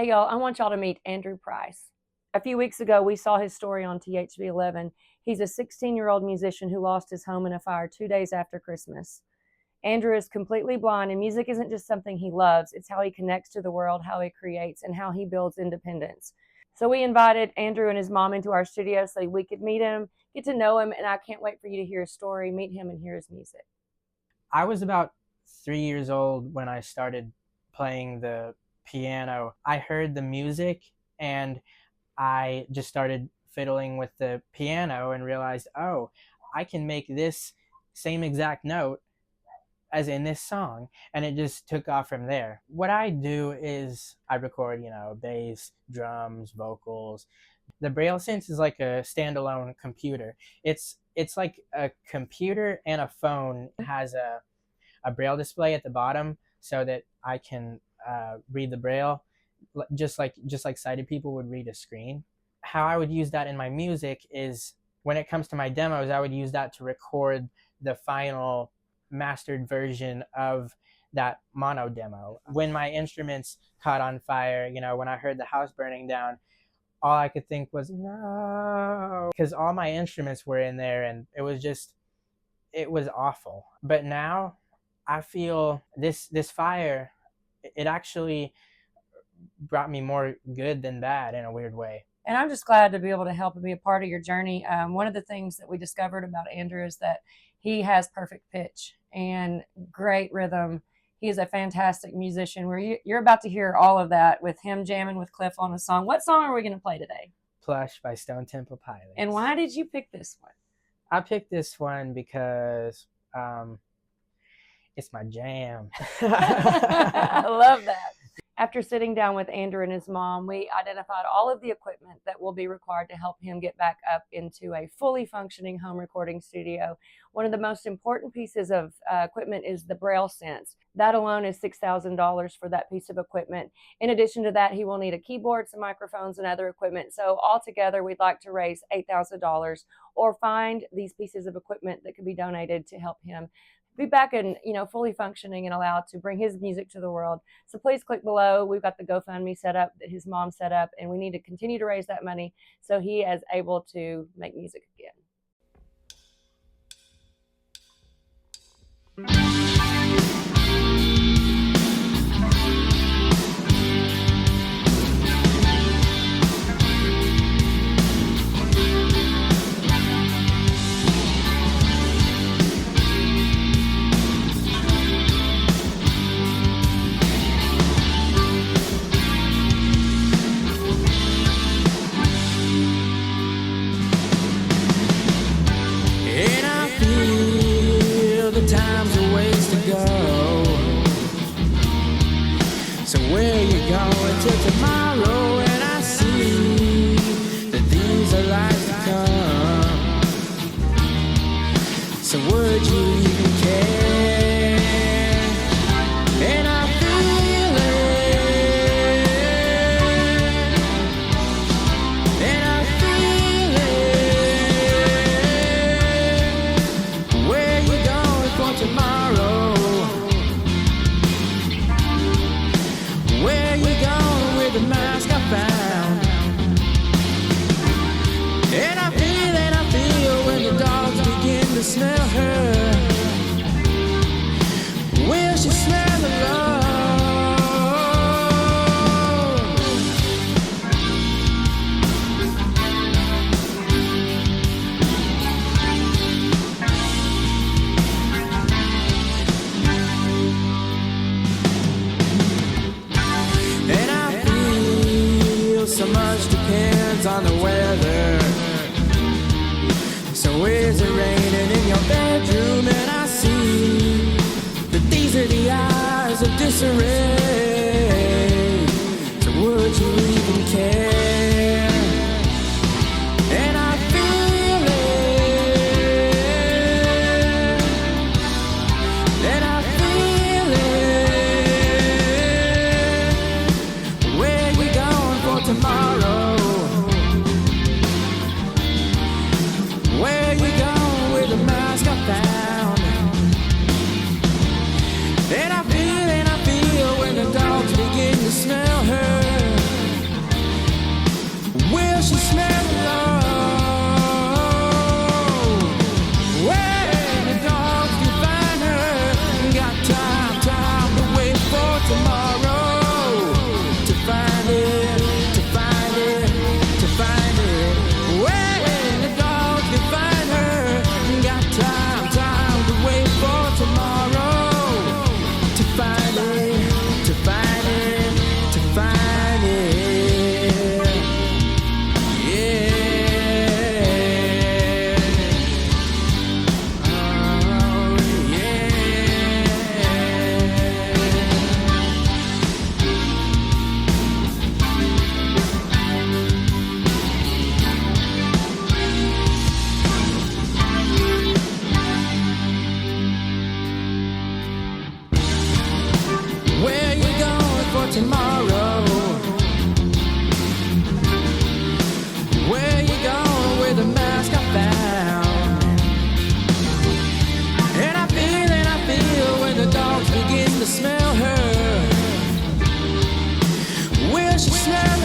Hey y'all, I want y'all to meet Andrew Price. A few weeks ago, we saw his story on THV 11. He's a 16-year-old musician who lost his home in a fire 2 days after Christmas. Andrew is completely blind, and music isn't just something he loves. It's how he connects to the world, how he creates, and how he builds independence. So we invited Andrew and his mom into our studio so we could meet him, get to know him, and I can't wait for you to hear his story, meet him, and hear his music. I was about 3 years old when I started playing the piano. I heard the music and I just started fiddling with the piano and realized, oh, I can make this same exact note as in this song, and it just took off from there. What I do is I record, bass, drums, vocals. The BrailleSense is like a standalone computer. It's like a computer and a phone. It has a braille display at the bottom so that I can read the braille just like sighted people would read a screen. How I would use that in my music is when it comes to my demos, I would use that to record the final mastered version of that mono demo. When my instruments caught on fire, when I heard the house burning down, all I could think was no, because all my instruments were in there and it was awful. But now I feel this fire, it actually brought me more good than bad in a weird way. And I'm just glad to be able to help and be a part of your journey. One of the things that we discovered about Andrew is that he has perfect pitch and great rhythm. He is a fantastic musician. You're about to hear all of that with him jamming with Cliff on a song. What song are we going to play today? Plush by Stone Temple Pilots. And why did you pick this one? I picked this one because it's my jam. I love that. After sitting down with Andrew and his mom, we identified all of the equipment that will be required to help him get back up into a fully functioning home recording studio. One of the most important pieces of equipment is the BrailleSense. That alone is $6,000 for that piece of equipment. In addition to that, he will need a keyboard, some microphones, and other equipment. So altogether, we'd like to raise $8,000 or find these pieces of equipment that could be donated to help him be back and fully functioning and allowed to bring his music to the world. So please click below. We've got the GoFundMe set up that his mom set up, and we need to continue to raise that money so he is able to make music again. Time's a ways to go. So where you going till tomorrow? And I see that these are lives to come. So would you even care? And I feel it. And I feel it. Where you going for tomorrow? Where you going with the mask I found? And I feel when the dogs begin to smell her. Will she smell the love? And I feel so much depends on the weather. So is it raining in your bedroom? And I see that these are the eyes of disarray. So would you even care? And I feel it. And I feel it. Where you going for tomorrow? Where you going with the mask I found? And I feel when the dogs begin to smell her. preciousness.